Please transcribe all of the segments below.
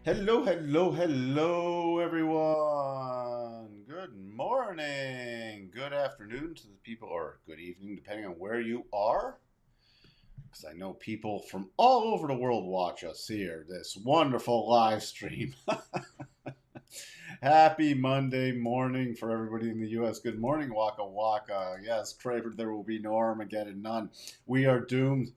Hello, hello, hello, everyone. Good morning, good afternoon to the people, or good evening, depending on where you are. Because I know people from all over the world watch us here, this wonderful live stream. Happy Monday morning for everybody in the U.S. Good morning, Waka Waka. Yes, Craver, there will be no Armageddon, none. We are doomed.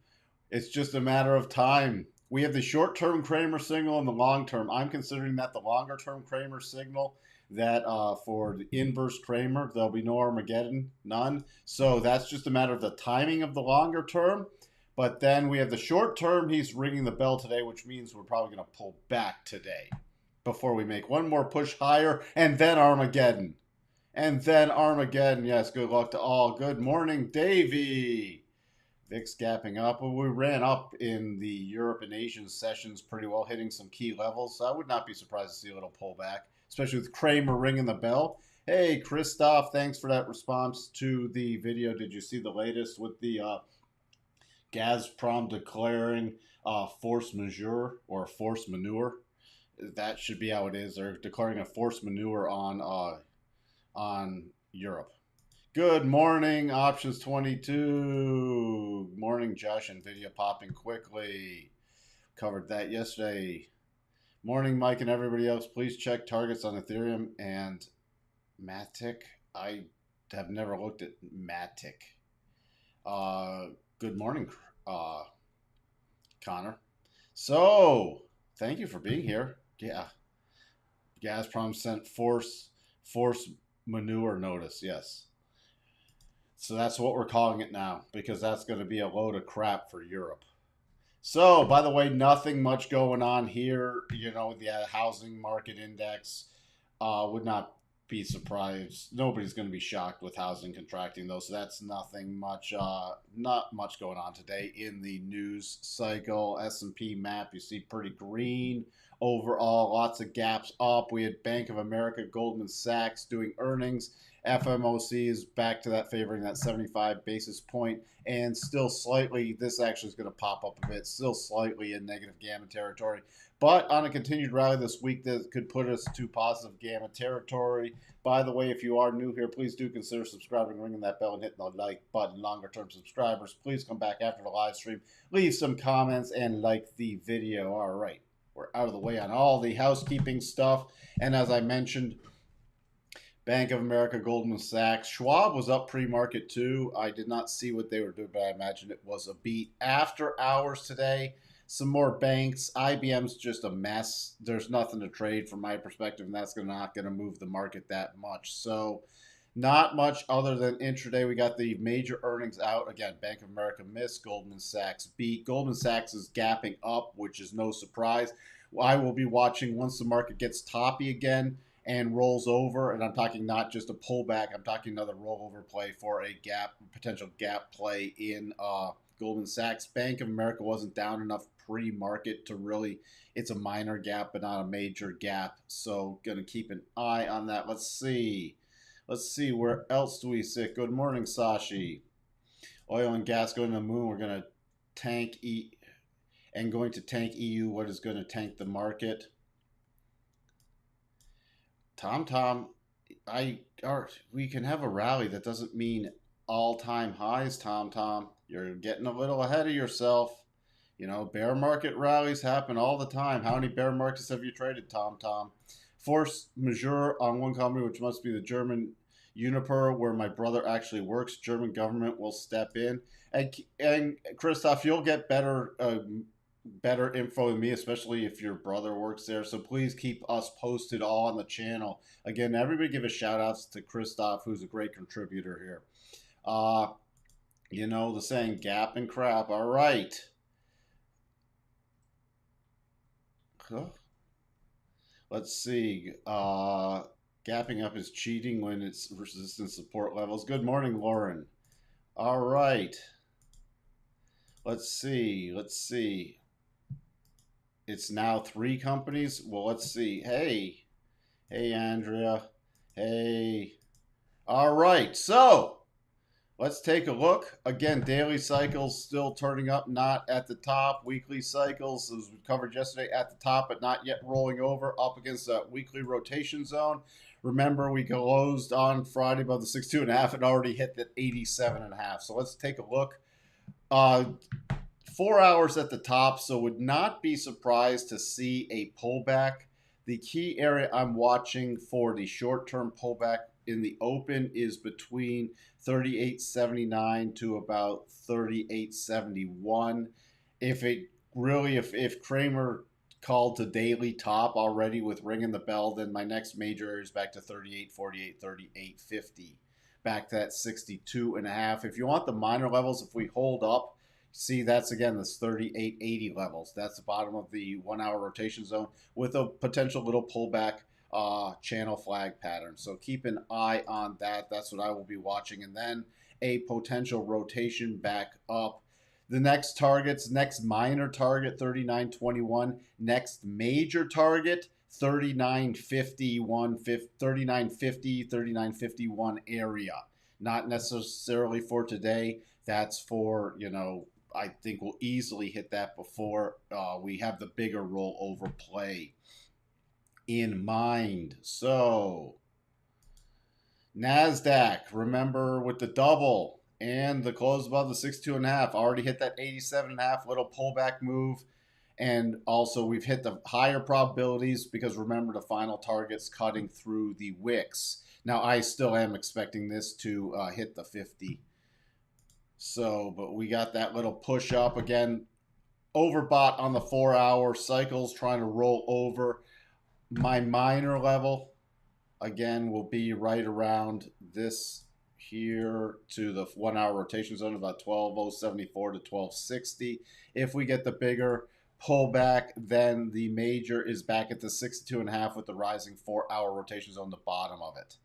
It's just a matter of time. We have the short-term Kramer signal and the long-term. I'm considering that the longer-term Kramer signal. That for the inverse Kramer, there'll be no Armageddon, none. So that's just a matter of the timing of the longer term. But then we have the short term. He's ringing the bell today, which means we're probably going to pull back today before we make one more push higher, and then Armageddon. And then Armageddon. Yes, good luck to all. Good morning, Davey. VIX gapping up. Well, we ran up in the Europe and Asian sessions pretty well, hitting some key levels. So I would not be surprised to see a little pullback, especially with Kramer ringing the bell. Hey, Christoph, thanks for that response to the video. Did you see the latest with the Gazprom declaring force majeure or force manure? That should be how it is. They're declaring a force manure on Europe. Good morning, Options 22. Good morning, Josh. NVIDIA popping quickly. Covered that yesterday. Morning, Mike, and everybody else. Please check targets on Ethereum and Matic. I have never looked at Matic. Good morning, Connor. So, thank you for being here. Yeah. Gazprom sent force manure notice. Yes. So that's what we're calling it now, because that's going to be a load of crap for Europe. So, by the way, nothing much going on here. You know, the housing market index would not be surprised. Nobody's going to be shocked with housing contracting, though. So that's nothing much. Not much going on today in the news cycle. S&P map, you see, pretty green overall. Lots of gaps up. We had Bank of America, Goldman Sachs doing earnings. FMOC is back to that, favoring that 75 basis point, and still slightly, this actually is going to pop up a bit, still slightly in negative gamma territory. But on a continued rally this week, that could put us to positive gamma territory. By the way, if you are new here, please do consider subscribing, ringing that bell, and hitting the like button. Longer term subscribers, please come back after the live stream, leave some comments, and like the video. All right, we're out of the way on all the housekeeping stuff. And as I mentioned, Bank of America, Goldman Sachs. Schwab was up pre-market too. I did not see what they were doing, but I imagine it was a beat. After hours today, some more banks. IBM's just a mess. There's nothing to trade from my perspective, and that's not going to move the market that much. So not much other than intraday. We got the major earnings out. Again, Bank of America missed, Goldman Sachs beat. Goldman Sachs is gapping up, which is no surprise. I will be watching once the market gets toppy again and rolls over, and I'm talking not just a pullback, I'm talking another rollover play for a potential gap play in Goldman Sachs. Bank of America wasn't down enough pre-market to really, it's a minor gap but not a major gap, so gonna keep an eye on that. Let's see where else do we sit. Good morning, Sashi. Oil and gas going to the moon. We're gonna tank going to tank EU. What is going to tank the market? Tom, we can have a rally. That doesn't mean all-time highs, Tom. You're getting a little ahead of yourself. You know, bear market rallies happen all the time. How many bear markets have you traded, Tom? Force majeure on one company, which must be the German Uniper, where my brother actually works. German government will step in. And Christoph, you'll get better info than me, especially if your brother works there. So please keep us posted all on the channel. Again, everybody give a shout outs to Christoph, who's a great contributor here. You know the saying, gap and crap. All right. Let's see. Gapping up is cheating when it's resistance support levels. Good morning, Lauren. All right. Let's see. It's now 3 companies. Well, let's see. Hey, Andrea. Hey. All right. So Let's take a look. Again, daily cycles still turning up, not at the top. Weekly cycles, as we covered yesterday, at the top, but not yet rolling over up against that weekly rotation zone. Remember, we closed on Friday above the 62.5 and already hit that 87.5. So let's take a look. 4 hours at the top, so would not be surprised to see a pullback. The key area I'm watching for the short-term pullback in the open is between 38.79 to about 38.71. If Kramer called to daily top already with ringing the bell, then my next major area is back to 38.48, 38.50, back to that 62.5. If you want the minor levels, if we hold up, see, that's again this 38.80 levels. That's the bottom of the 1 hour rotation zone with a potential little pullback channel flag pattern. So keep an eye on that. That's what I will be watching. And then a potential rotation back up. The next targets, next minor target 39.21, next major target 39.51, 39.50, 39.51 area. Not necessarily for today. That's for, I think we'll easily hit that before we have the bigger rollover play in mind. So, NASDAQ, remember with the double and the close above the 62.5, already hit that 87.5, little pullback move. And also we've hit the higher probabilities because remember the final target's cutting through the wicks. Now I still am expecting this to hit the 50. So, but we got that little push up again, overbought on the 4 hour cycles, trying to roll over. My minor level, again, will be right around this here to the 1 hour rotation zone, about 12.074 to 12.60. If we get the bigger pullback, then the major is back at the 62.5 with the rising 4 hour rotation zone, the bottom of it.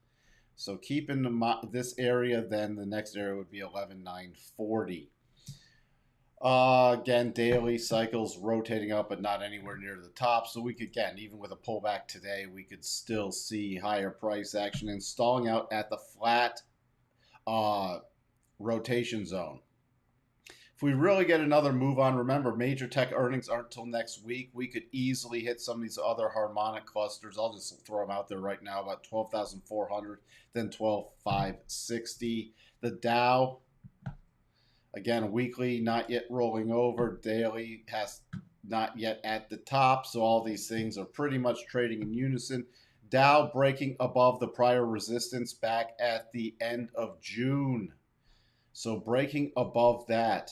So keep in this area, then the next area would be 11.940. Again, daily cycles rotating up, but not anywhere near the top. So we could, again, even with a pullback today, we could still see higher price action and stalling out at the flat rotation zone. If we really get another move on, remember, major tech earnings aren't till next week. We could easily hit some of these other harmonic clusters. I'll just throw them out there right now, about 12,400, then 12,560. The Dow, again, weekly, not yet rolling over. Daily has not yet at the top. So all these things are pretty much trading in unison. Dow breaking above the prior resistance back at the end of June. So breaking above that.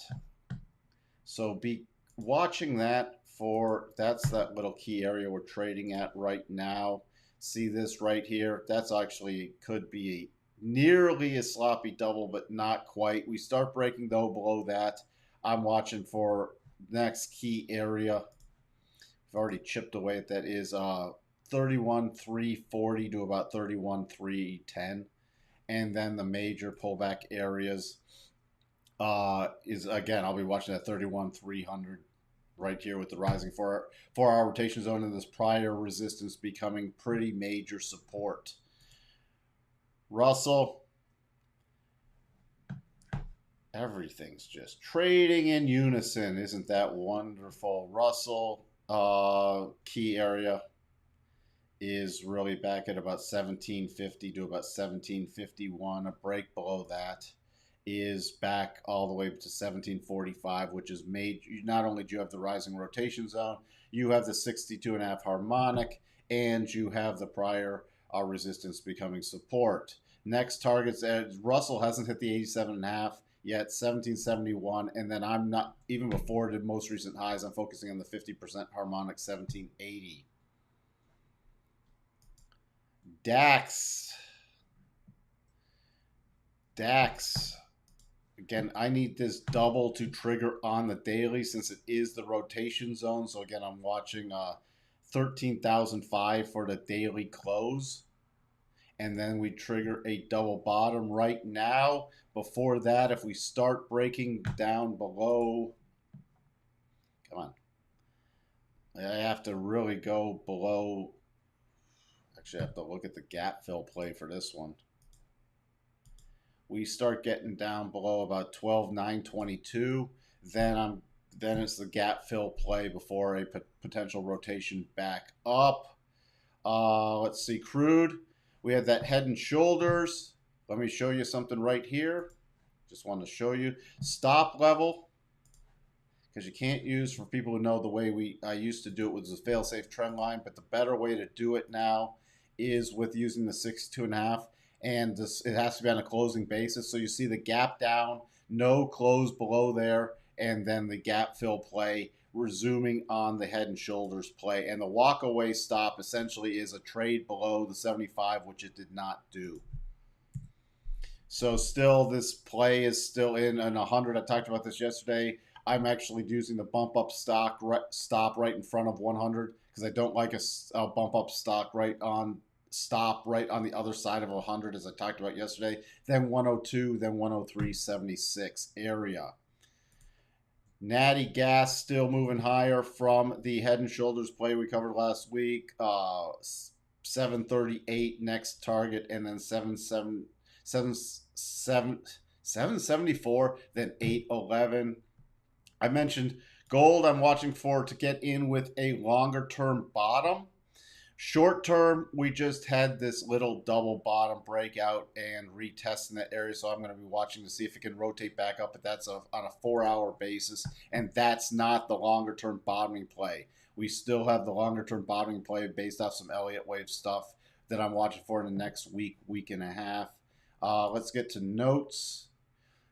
So be watching that for, that's that little key area we're trading at right now. See this right here? That's actually could be nearly a sloppy double, but not quite. We start breaking though below that. I'm watching for next key area. I've already chipped away at that is 31.340 to about 31.310. And then the major pullback areas is, again, I'll be watching that 31.300 right here with the rising 4 hour rotation zone and this prior resistance becoming pretty major support. Russell, everything's just trading in unison. Isn't that wonderful? Russell, key area is really back at about 1750 to about 1751. A break below that is back all the way to 1745, which is made. Not only do you have the rising rotation zone, you have the 62.5 harmonic, and you have the prior resistance becoming support. Next targets, Russell hasn't hit the 87.5 yet, 1771, and then I'm not, even before the most recent highs, I'm focusing on the 50% harmonic 1780. DAX. Again, I need this double to trigger on the daily since it is the rotation zone. So again, I'm watching 13,005 for the daily close. And then we trigger a double bottom right now. Before that, if we start breaking down below, come on. I have to really go below. Actually, I have to look at the gap fill play for this one. we start getting down below about 12,922, then it's the gap fill play before a potential rotation back up. Let's see, crude. We have that head and shoulders. Let me show you something right here. Just want to show you stop level, because you can't use, for people who know, the way I used to do it was a fail-safe trend line, but the better way to do it now is with using the 62.5, and it has to be on a closing basis. So you see the gap down, no close below there, and then the gap fill play resuming on the head and shoulders play. And the walk away stop essentially is a trade below the 75, which it did not do. So still, this play is still in an 100. I talked about this yesterday. I'm actually using the bump up stop right in front of 100, because I don't like a bump up stop right on the other side of 100, as I talked about yesterday. Then 102, then 103.76 area. Natty gas still moving higher from the head and shoulders play we covered last week. 738 next target, and then 774, then 811. I mentioned gold I'm watching for to get in with a longer term bottom. Short term, we just had this little double bottom breakout and retesting that area, so I'm going to be watching to see if it can rotate back up, but that's on a 4-hour basis, and that's not the longer term bottoming play. We still have the longer term bottoming play based off some Elliott wave stuff that I'm watching for in the next week and a half. Let's get to notes.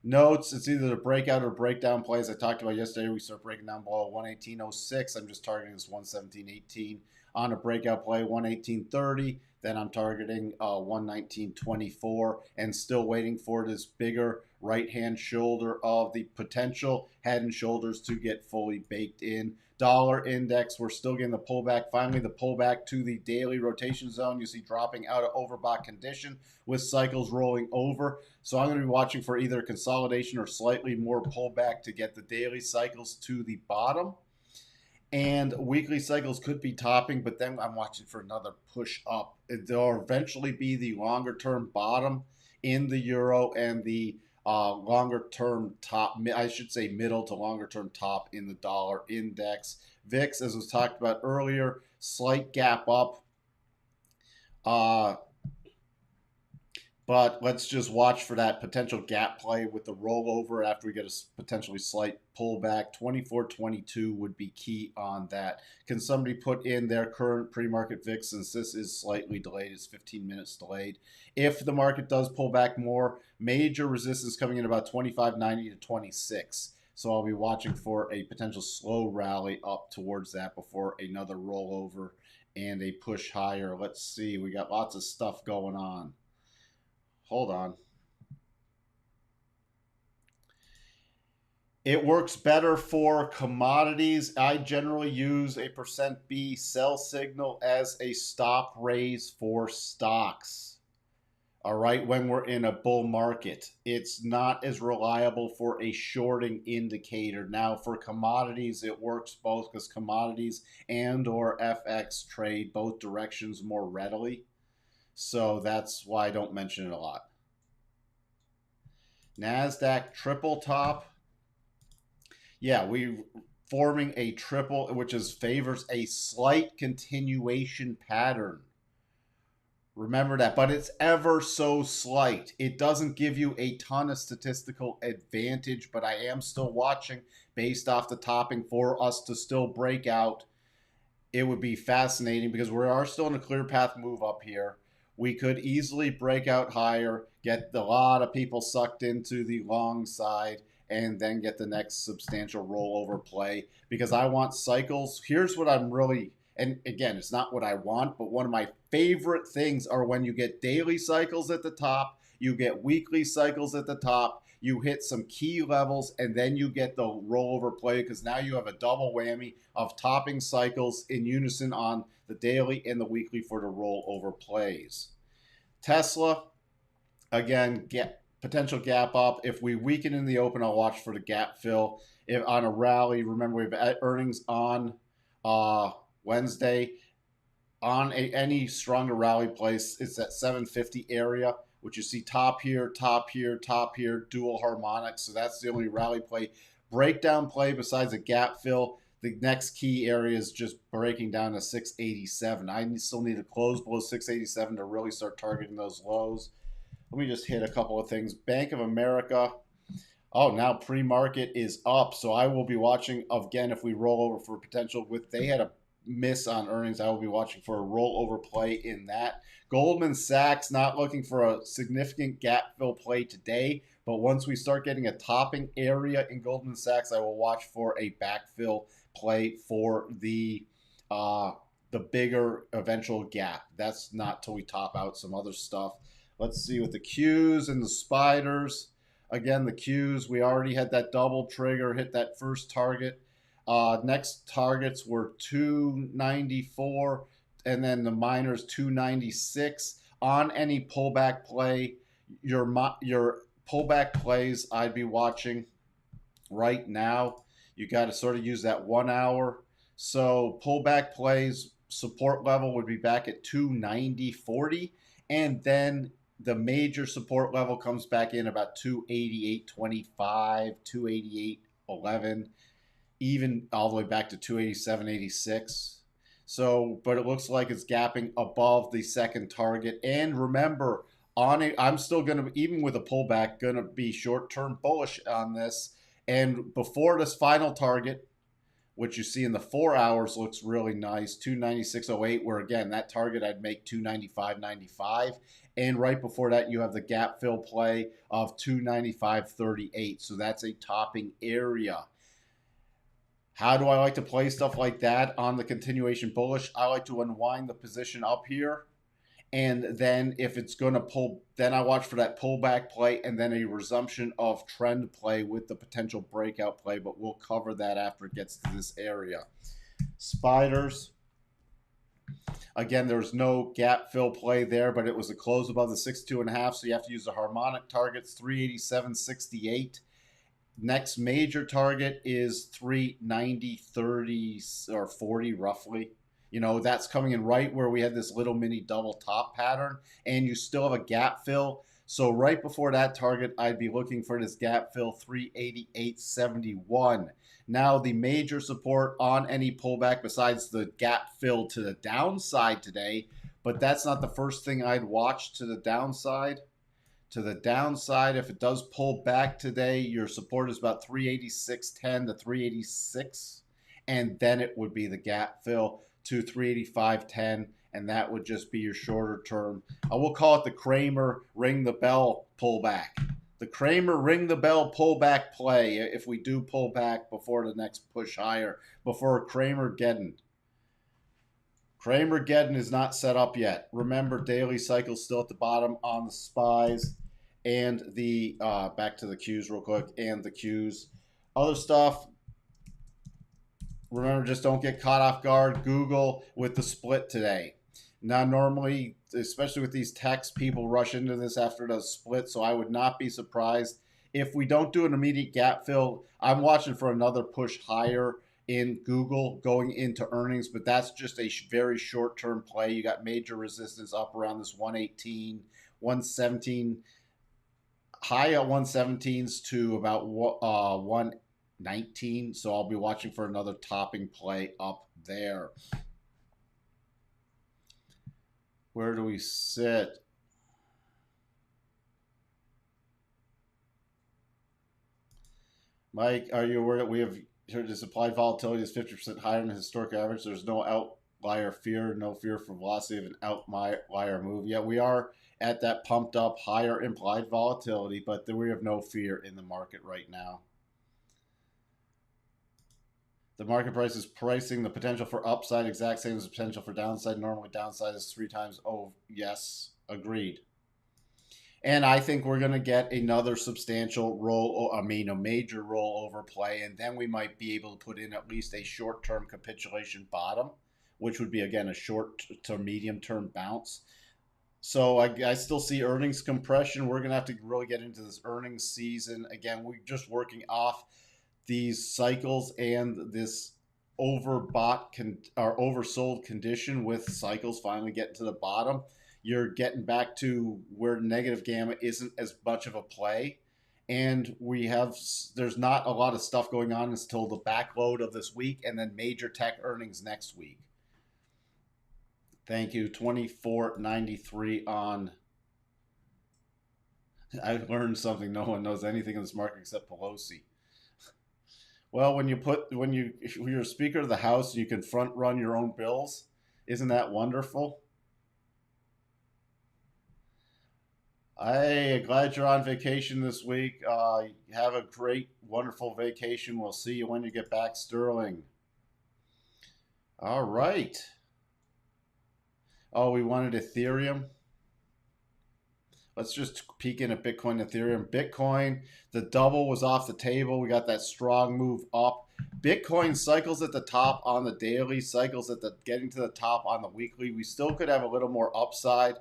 Notes, it's either the breakout or breakdown plays I talked about yesterday. We start breaking down below 118.06. I'm just targeting this 117.18. On a breakout play, 118.30. Then I'm targeting 119.24, and still waiting for this bigger right-hand shoulder of the potential head and shoulders to get fully baked in. Dollar index, we're still getting the pullback. Finally, the pullback to the daily rotation zone. You see dropping out of overbought condition with cycles rolling over. So I'm going to be watching for either consolidation or slightly more pullback to get the daily cycles to the bottom. And weekly cycles could be topping, but then I'm watching for another push up. There'll eventually be the longer term bottom in the euro, and the longer term top, I should say middle to longer term top in the dollar index. VIX, as was talked about earlier, slight gap up. But let's just watch for that potential gap play with the rollover after we get a potentially slight pullback. 24.22 would be key on that. Can somebody put in their current pre-market VIX, since this is slightly delayed? It's 15 minutes delayed. If the market does pull back more, major resistance coming in about 25.90 to 26. So I'll be watching for a potential slow rally up towards that before another rollover and a push higher. Let's see. We got lots of stuff going on. Hold on. It works better for commodities. I generally use a %B sell signal as a stop raise for stocks. All right, when we're in a bull market, it's not as reliable for a shorting indicator. Now, for commodities, it works both, because commodities and or FX trade both directions more readily. So that's why I don't mention it a lot. NASDAQ triple top. Yeah, we forming a triple, which favors a slight continuation pattern. Remember that, but it's ever so slight. It doesn't give you a ton of statistical advantage, but I am still watching based off the topping for us to still break out. It would be fascinating, because we are still in a clear path move up here. We could easily break out higher, get a lot of people sucked into the long side, and then get the next substantial rollover play, because I want cycles. Here's what I'm really, and again, it's not what I want, but one of my favorite things are when you get daily cycles at the top, you get weekly cycles at the top, you hit some key levels, and then you get the rollover play, because now you have a double whammy of topping cycles in unison on the daily and the weekly for the rollover plays. Tesla, again, potential gap up. If we weaken in the open, I'll watch for the gap fill. If on a rally, remember we have earnings on Wednesday. On any stronger rally place, it's at 750 area. which you see top here, top here, top here, dual harmonics. So that's the only rally play. Breakdown play besides a gap fill. The next key area is just breaking down to 687. I still need to close below 687 to really start targeting those lows. Let me just hit a couple of things. Bank of America. Oh, now pre-market is up. So I will be watching again if we roll over for potential with they had a miss on earnings. I will be watching for a rollover play in that. Goldman Sachs not looking for a significant gap fill play today, but once we start getting a topping area in Goldman Sachs, I will watch for a backfill play for the bigger eventual gap. That's not till we top out some other stuff. Let's see with the Qs and the spiders. Again, the Qs, we already had that double trigger, hit that first target. Next targets were 294, and then the miners 296. On any pullback play, your pullback plays I'd be watching right now. You got to sort of use that 1 hour. So pullback plays support level would be back at 290.40, and then the major support level comes back in about 288.25, 288.11, even all the way back to 287.86. So, but it looks like it's gapping above the second target. And remember, on it, I'm still going to, even with a pullback, going to be short-term bullish on this. And before this final target, which you see in the 4 hours looks really nice, 296.08, where again, that target I'd make 295.95. And right before that, you have the gap fill play of 295.38. So that's a topping area. How do I like to play stuff like that on the continuation bullish? I like to unwind the position up here. And then if it's going to pull, then I watch for that pullback play and then a resumption of trend play with the potential breakout play. But we'll cover that after it gets to this area. Spiders. Again, there's no gap fill play there, but it was a close above the 62.5. So you have to use the harmonic targets, 387.68. Next major target is 390.30 or 40 roughly. You know, that's coming in right where we had this little mini double top pattern, and you still have a gap fill. So right before that target, I'd be looking for this gap fill 388.71. Now the major support on any pullback besides the gap fill to the downside today, but that's not the first thing I'd watch to the downside. To the downside, if it does pull back today, your support is about 386.10 to 386, and then it would be the gap fill to 385.10, and that would just be your shorter term. I will call it the Kramer ring the bell pullback. The Kramer ring the bell pullback play if we do pull back before the next push higher, before Kramer-geddon. Kramer-geddon is not set up yet. Remember, daily cycle still at the bottom on the SPYs and the, back to the Qs real quick, and the Qs. Other stuff, remember, just don't get caught off guard. Google with the split today. Now, normally, especially with these techs, people rush into this after the split, so I would not be surprised if we don't do an immediate gap fill. I'm watching for another push higher in Google going into earnings, but that's just a very short-term play. You got major resistance up around this 118, 117, high at 117s to about 119. So I'll be watching for another topping play up there. Where do we sit? Mike, are you aware that we have heard the supply volatility is 50% higher than the historic average? There's no outlier fear, no fear for velocity of an outlier move. Yeah, we are at that pumped up higher implied volatility, but we have no fear in the market right now. The market price is pricing the potential for upside exact same as the potential for downside. Normally downside is 3 times. Oh, yes, agreed. And I think we're going to get another substantial a major rollover play, and then we might be able to put in at least a short-term capitulation bottom, which would be, again, a short to medium-term bounce. So I still see earnings compression. We're going to have to really get into this earnings season. Again, we're just working off these cycles and this overbought or oversold condition with cycles finally getting to the bottom. you're getting back to where negative gamma isn't as much of a play. And there's not a lot of stuff going on until the backload of this week and then major tech earnings next week. Thank you. 24.93 on. I learned something. No one knows anything in this market except Pelosi. Well, when you're Speaker of the House and you can front run your own bills, isn't that wonderful? I'm glad you're on vacation this week. Have a great, wonderful vacation. We'll see you when you get back, Sterling. All right. Oh, we wanted Ethereum. Let's just peek in at Bitcoin, Ethereum. Bitcoin, the double was off the table. We got that strong move up. Bitcoin cycles at the top on the daily, cycles at the getting to the top on the weekly. We still could have a little more upside.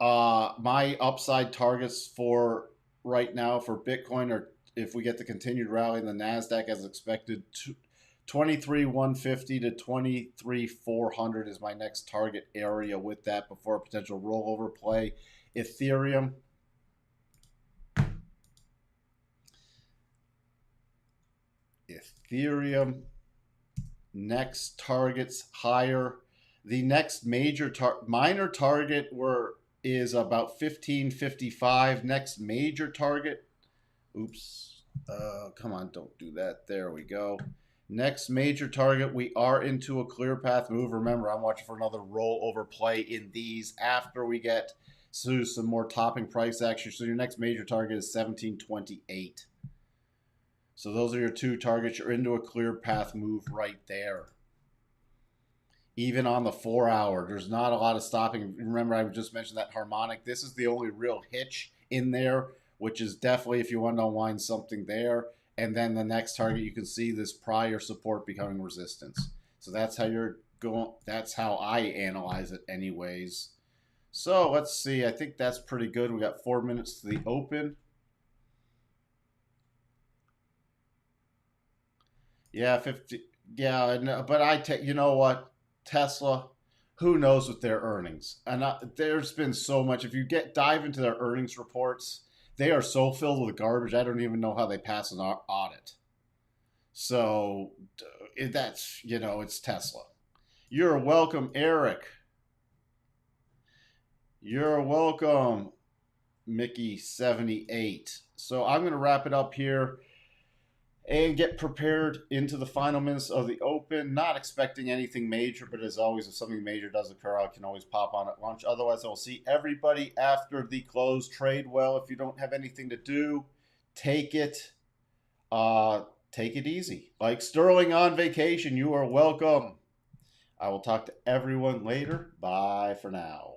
My upside targets for right now for Bitcoin are, if we get the continued rally in the NASDAQ as expected, 23,150 to 23,400 is my next target area with that before a potential rollover play. Ethereum. Next targets higher. The next major minor target is about 1555. Next major target. Oops. Come on, don't do that. There we go. Next major target, we are into a clear path move. Remember, I'm watching for another rollover play in these after we get to some more topping price action. So your next major target is 1728. So those are your two targets. You're into a clear path move right there. Even on the 4 hour, there's not a lot of stopping. Remember, I just mentioned that harmonic. This is the only real hitch in there, which is definitely if you want to unwind something there. And then the next target, you can see this prior support becoming resistance. So that's how you're going. That's how I analyze it anyways. So let's see. I think that's pretty good. We got 4 minutes to the open. Yeah, 50. Yeah, but you know what? Tesla, who knows with their earnings? And there's been so much. If you dive into their earnings reports, they are so filled with garbage. I don't even know how they pass an audit. So that's, it's Tesla. You're welcome, Eric. You're welcome, Mickey78. So I'm going to wrap it up here and get prepared into the final minutes of the open. Not expecting anything major, but as always, if something major does occur, I can always pop on at lunch. Otherwise, I'll see everybody after the close. Trade well. If you don't have anything to do, take it easy. Like Sterling on vacation, you are welcome. I will talk to everyone later. Bye for now.